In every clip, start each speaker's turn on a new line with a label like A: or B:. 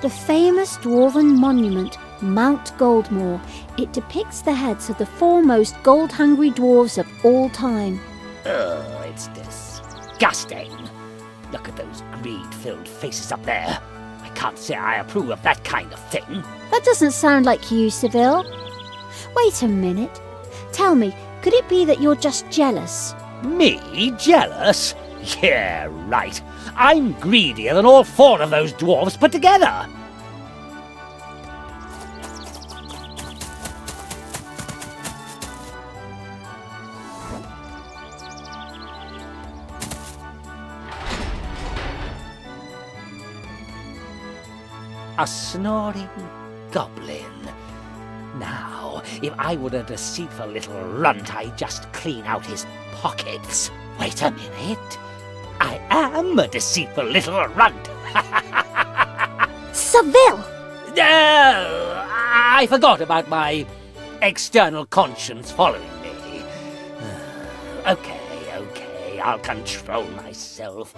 A: The famous dwarven monument, Mount Goldmore. It depicts the heads of the foremost gold-hungry dwarves of all time.
B: Oh, it's disgusting. Look at those greed-filled faces up there. I can't say I approve of that kind of thing.
A: That doesn't sound like you, Seville. Wait a minute. Tell me, could it be that you're just jealous?
B: Me? Jealous? Yeah, right. I'm greedier than all 4 of those dwarves put together. A snoring goblin. Now, if I were a deceitful little runt, I'd just clean out his pockets. Wait a minute. I am a deceitful little runt.
A: Seville!
B: No, I forgot about my external conscience following me. Okay, I'll control myself.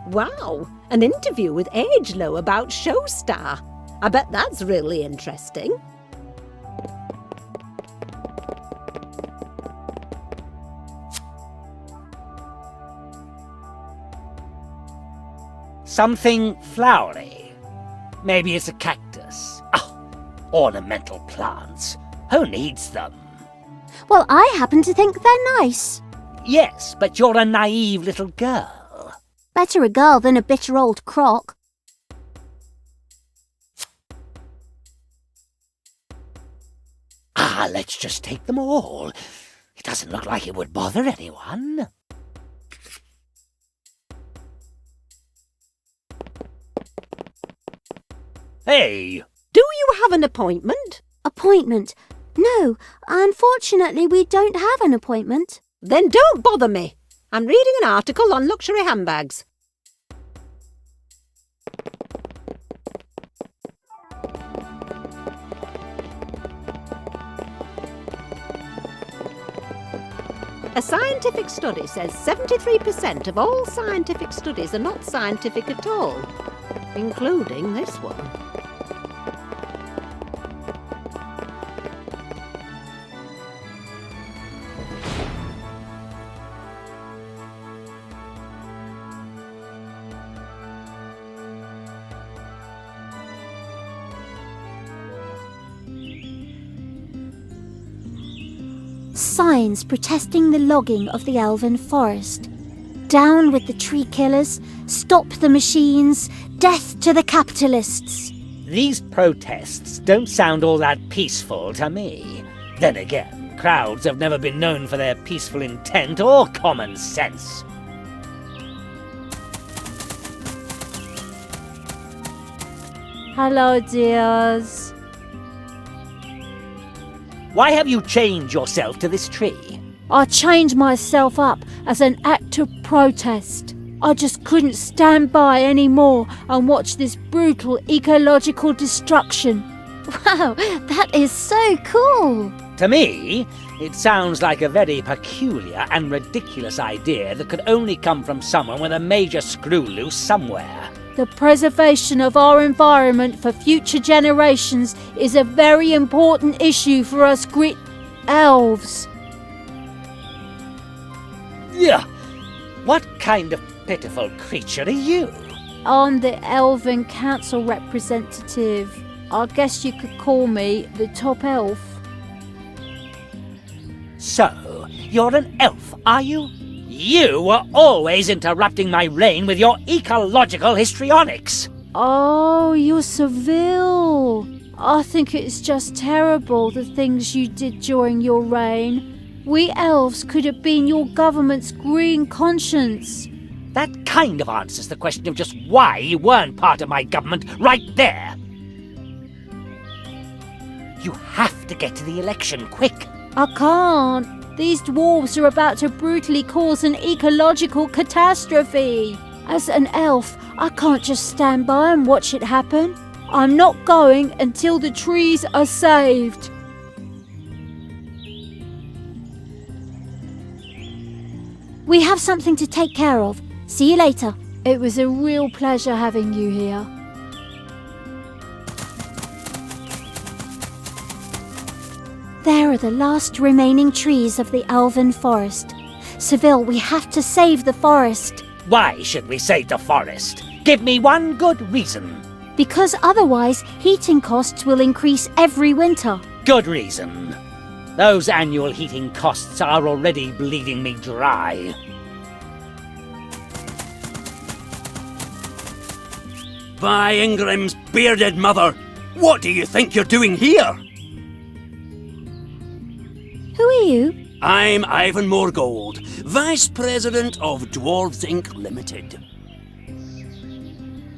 C: Wow, an interview with Agelow about Showstar. I bet that's really interesting.
B: Something flowery. Maybe it's a cactus. Oh, ornamental plants. Who needs them?
A: Well, I happen to think they're nice.
B: Yes, but you're a naive little girl.
A: Better a girl than a bitter old crock.
B: Let's just take them all. It doesn't look like it would bother anyone. Hey!
C: Do you have an appointment?
A: Appointment? No, unfortunately we don't have an appointment.
C: Then don't bother me. I'm reading an article on luxury handbags. A scientific study says 73% of all scientific studies are not scientific at all, including this one.
A: Signs protesting the logging of the Elven Forest. Down with the tree killers, stop the machines, death to the capitalists.
B: These protests don't sound all that peaceful to me. Then again, crowds have never been known for their peaceful intent or common sense.
A: Hello, dears.
B: Why have you chained yourself to this tree?
A: I chained myself up as an act of protest. I just couldn't stand by anymore and watch this brutal ecological destruction. Wow, that is so cool!
B: To me, it sounds like a very peculiar and ridiculous idea that could only come from someone with a major screw loose somewhere.
A: The preservation of our environment for future generations is a very important issue for us grit elves.
B: Yeah. What kind of pitiful creature are you?
A: I'm the Elven Council representative. I guess you could call me the top elf.
B: So, you're an elf, are you? You were always interrupting my reign with your ecological histrionics.
A: Oh, you're Seville. I think it's just terrible, the things you did during your reign. We elves could have been your government's green conscience.
B: That kind of answers the question of just why you weren't part of my government right there. You have to get to the election quick.
A: I can't. These dwarves are about to brutally cause an ecological catastrophe. As an elf, I can't just stand by and watch it happen. I'm not going until the trees are saved. We have something to take care of. See you later. It was a real pleasure having you here. There are the last remaining trees of the Elven Forest. Seville, we have to save the forest.
B: Why should we save the forest? Give me one good reason.
A: Because otherwise, heating costs will increase every winter.
B: Good reason. Those annual heating costs are already bleeding me dry.
D: By Ingrim's bearded mother, what do you think you're doing here?
A: Who are you?
D: I'm Ivan Moregold, Vice President of Dwarves Inc. Limited.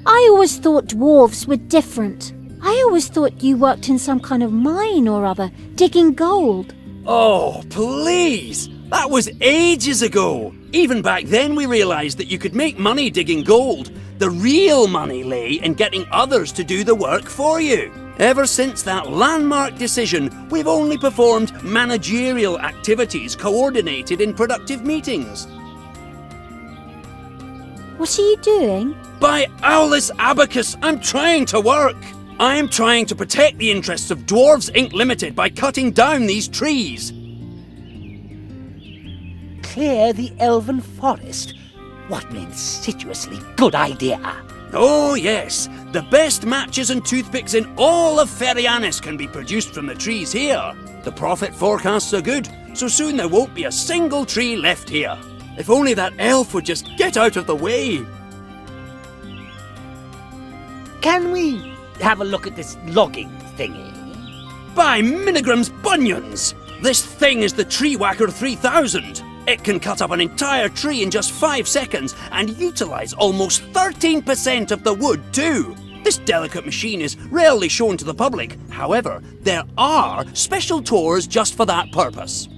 A: I always thought dwarves were different. I always thought you worked in some kind of mine or other, digging gold.
D: Oh, please! That was ages ago! Even back then we realised that you could make money digging gold. The real money lay in getting others to do the work for you. Ever since that landmark decision, we've only performed managerial activities coordinated in productive meetings.
A: What are you doing?
D: By Owlis Abacus, I'm trying to work! I'm trying to protect the interests of Dwarves Inc. Limited by cutting down these trees.
B: Clear the Elven Forest? What an insidiously good idea.
D: Oh yes, the best matches and toothpicks in all of Ferianis can be produced from the trees here. The profit forecasts are good, so soon there won't be a single tree left here. If only that elf would just get out of the way.
B: Can we have a look at this logging thingy?
D: By Minigram's bunions! This thing is the Tree Whacker 3000. It can cut up an entire tree in just 5 seconds and utilise almost 13% of the wood too. This delicate machine is rarely shown to the public. However, there are special tours just for that purpose.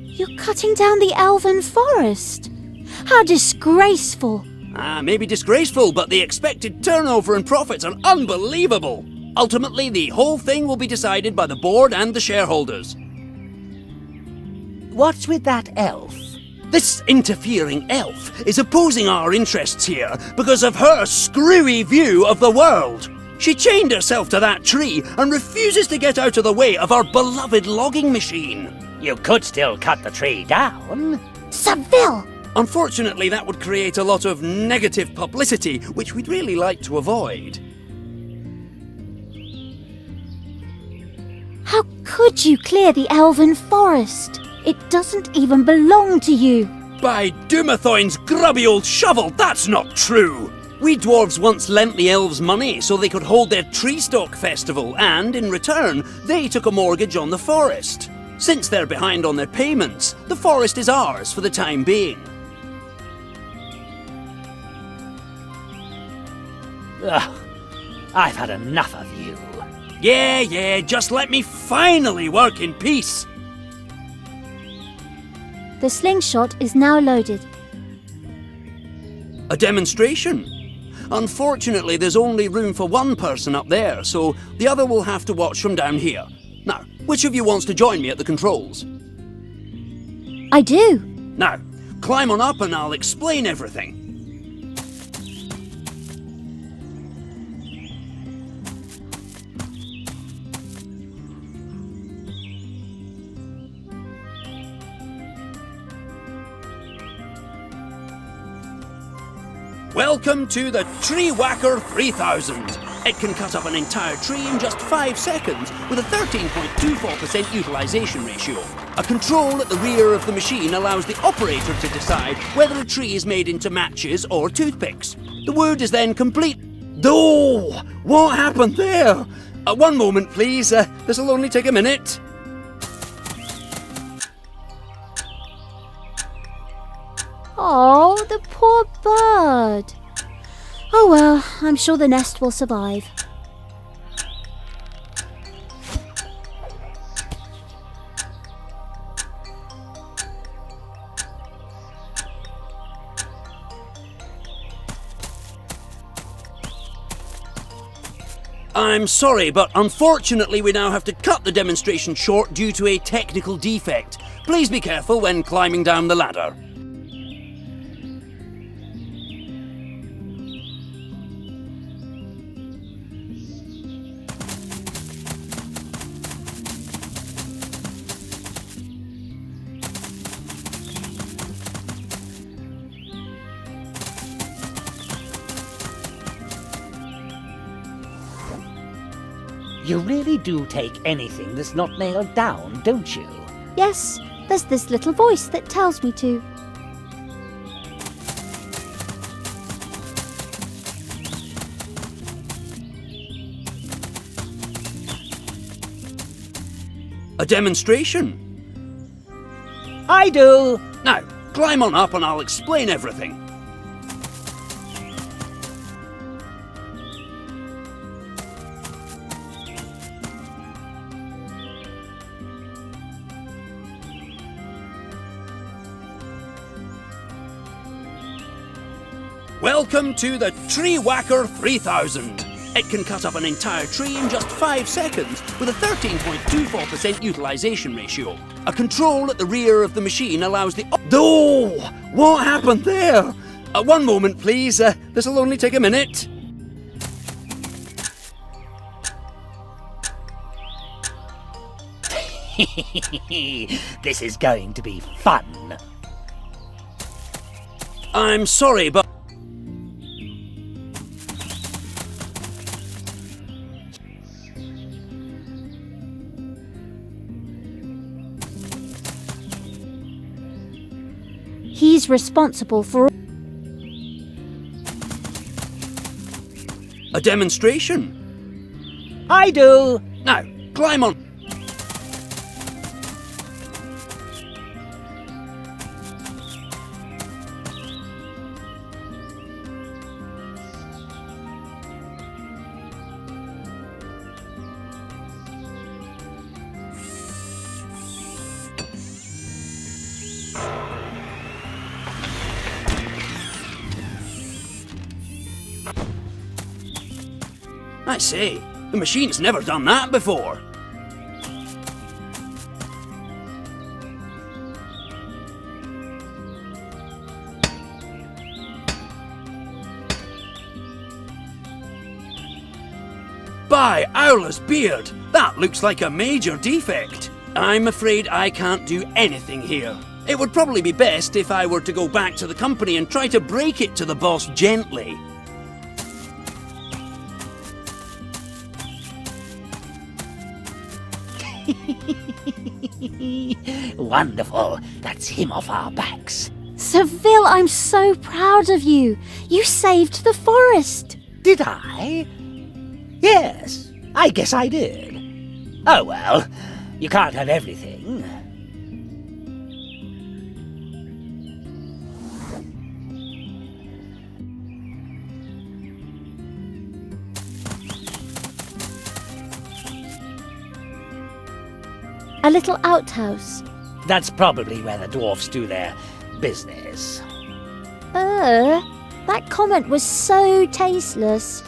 A: You're cutting down the Elven Forest. How disgraceful.
D: Maybe disgraceful, but the expected turnover and profits are unbelievable. Ultimately, the whole thing will be decided by the board and the shareholders.
B: What's with that elf?
D: This interfering elf is opposing our interests here because of her screwy view of the world. She chained herself to that tree and refuses to get out of the way of our beloved logging machine.
B: You could still cut the tree down.
A: Seville!
D: Unfortunately, that would create a lot of negative publicity, which we'd really like to avoid.
A: How could you clear the Elven Forest? It doesn't even belong to you.
D: By Dumathoin's grubby old shovel, that's not true! We dwarves once lent the elves money so they could hold their tree stalk festival, and in return, they took a mortgage on the forest. Since they're behind on their payments, the forest is ours for the time being.
B: Ugh, I've had enough of you.
D: Yeah, just let me finally work in peace.
A: The slingshot is now loaded.
D: A demonstration? Unfortunately, there's only room for one person up there, so the other will have to watch from down here. Now, which of you wants to join me at the controls?
A: I do.
D: Now, climb on up and I'll explain everything. Welcome to the Tree Whacker 3000. It can cut up an entire tree in just 5 seconds with a 13.24% utilisation ratio. A control at the rear of the machine allows the operator to decide whether a tree is made into matches or toothpicks. The wood is then complete. Oh, what happened there? One moment, please. This'll only take a minute.
A: Oh, the poor bird. Oh well, I'm sure the nest will survive.
D: I'm sorry, but unfortunately we now have to cut the demonstration short due to a technical defect. Please be careful when climbing down the ladder.
B: You really do take anything that's not nailed down, don't you?
A: Yes, there's this little voice that tells me to.
D: A demonstration?
B: I do!
D: Now, climb on up and I'll explain everything. Welcome to the Tree Whacker 3000. It can cut up an entire tree in just 5 seconds with a 13.24% utilisation ratio. A control at the rear of the machine allows the... Oh! What happened there? One moment, please. This'll only take a minute.
B: This is going to be fun.
D: I'm sorry, but...
A: He's responsible for...
D: A demonstration?
B: I do!
D: Now, climb on. I say, the machine's never done that before. By Owla's beard, that looks like a major defect. I'm afraid I can't do anything here. It would probably be best if I were to go back to the company and try to break it to the boss gently.
B: Wonderful. That's him off our backs.
A: Seville, I'm so proud of you. You saved the forest.
B: Did I? Yes, I guess I did. Oh well, you can't have everything.
A: A little outhouse.
B: That's probably where the dwarfs do their business.
A: That comment was so tasteless.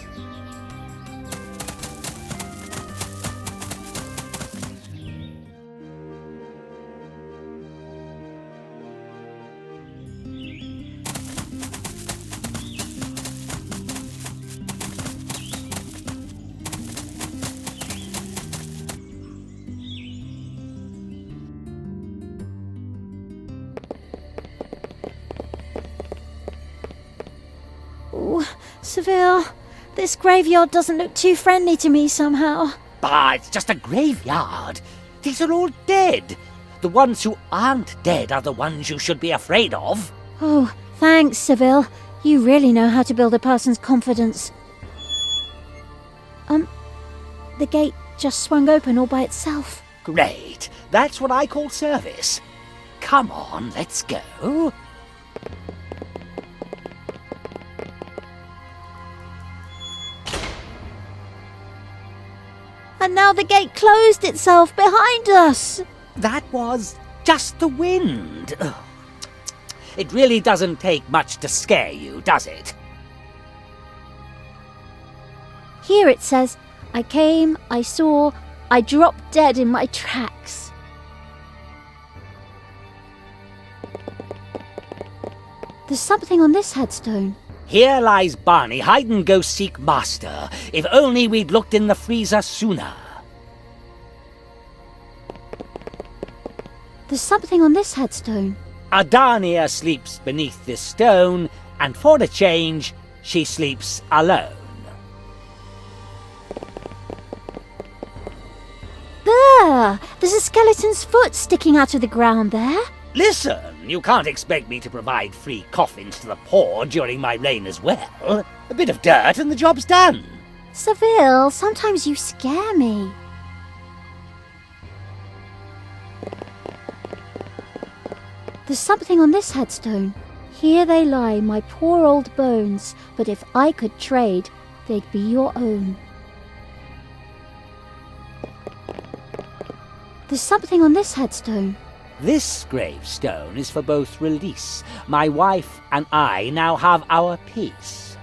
A: Ooh, Seville, this graveyard doesn't look too friendly to me somehow.
B: Bah, it's just a graveyard. These are all dead. The ones who aren't dead are the ones you should be afraid of.
A: Oh, thanks, Seville. You really know how to build a person's confidence. The gate just swung open all by itself.
B: Great. That's what I call service. Come on, let's go.
A: And now the gate closed itself behind us.
B: That was just the wind. Ugh. It really doesn't take much to scare you, does it?
A: Here it says, I came, I saw, I dropped dead in my tracks. There's something on this headstone.
B: Here lies Barney, hide-and-go-seek master. If only we'd looked in the freezer sooner.
A: There's something on this headstone.
B: Adania sleeps beneath this stone, and for a change, she sleeps alone.
A: There! There's a skeleton's foot sticking out of the ground there.
B: Listen, you can't expect me to provide free coffins to the poor during my reign as well. A bit of dirt and the job's done.
A: Seville, sometimes you scare me. There's something on this headstone. Here they lie, my poor old bones, but if I could trade, they'd be your own. There's something on this headstone.
B: This gravestone is for both release. My wife and I now have our peace.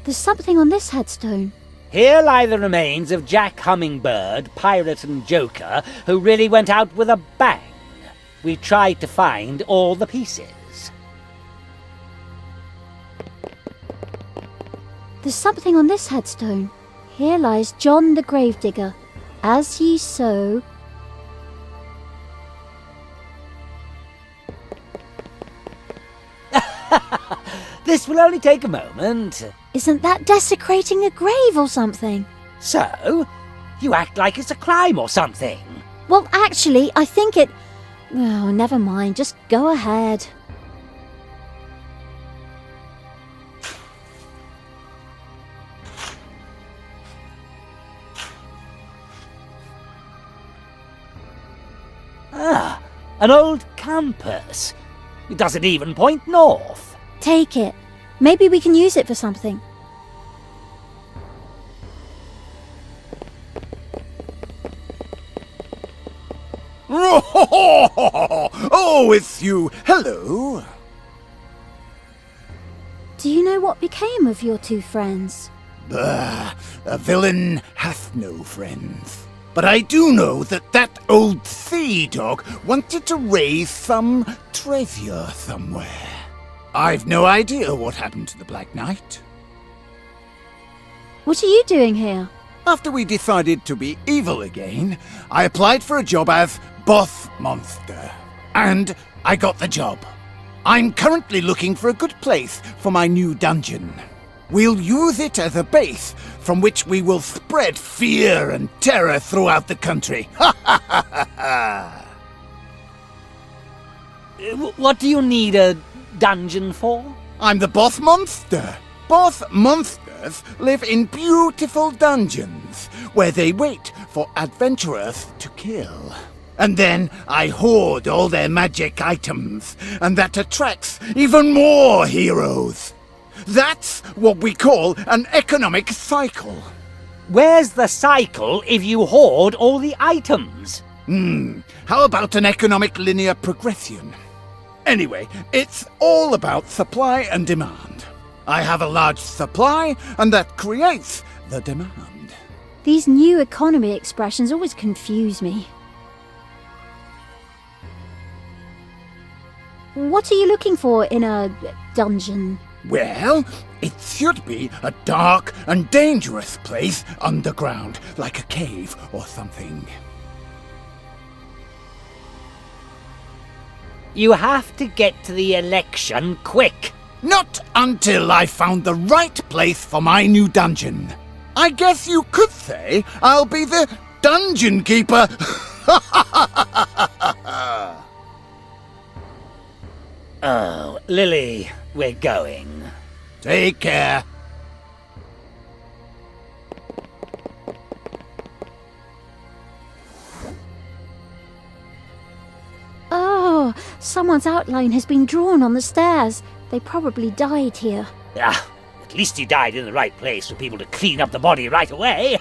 A: There's something on this headstone.
B: Here lie the remains of Jack Hummingbird, Pirate and Joker, who really went out with a bang. We tried to find all the pieces.
A: There's something on this headstone. Here lies John the Gravedigger. As ye sow...
B: This will only take a moment.
A: Isn't that desecrating a grave or something?
B: So, you act like it's a crime or something.
A: Well, actually, I think it... Oh, never mind. Just go ahead.
B: Ah, an old compass. It doesn't even point north.
A: Take it. Maybe we can use it for something.
E: Oh, it's you. Hello.
A: Do you know what became of your two friends?
E: Bah, a villain hath no friends. But I do know that old sea-dog wanted to raise some treasure somewhere. I've no idea what happened to the Black Knight.
A: What are you doing here?
E: After we decided to be evil again, I applied for a job as Boss Monster. And I got the job. I'm currently looking for a good place for my new dungeon. We'll use it as a base from which we will spread fear and terror throughout the country. Ha ha ha ha ha!
B: What do you need a dungeon for?
E: I'm the Boss Monster. Boss Monsters live in beautiful dungeons where they wait for adventurers to kill. And then I hoard all their magic items, and that attracts even more heroes. That's what we call an economic cycle.
B: Where's the cycle if you hoard all the items?
E: How about an economic linear progression? Anyway, it's all about supply and demand. I have a large supply, and that creates the demand.
A: These new economy expressions always confuse me. What are you looking for in a dungeon?
E: Well, it should be a dark and dangerous place underground, like a cave or something.
B: You have to get to the election quick.
E: Not until I found the right place for my new dungeon. I guess you could say I'll be the dungeon keeper.
B: Oh, Lily, we're going.
E: Take care.
A: Oh, someone's outline has been drawn on the stairs. They probably died here.
B: Ah, at least he died in the right place for people to clean up the body right away.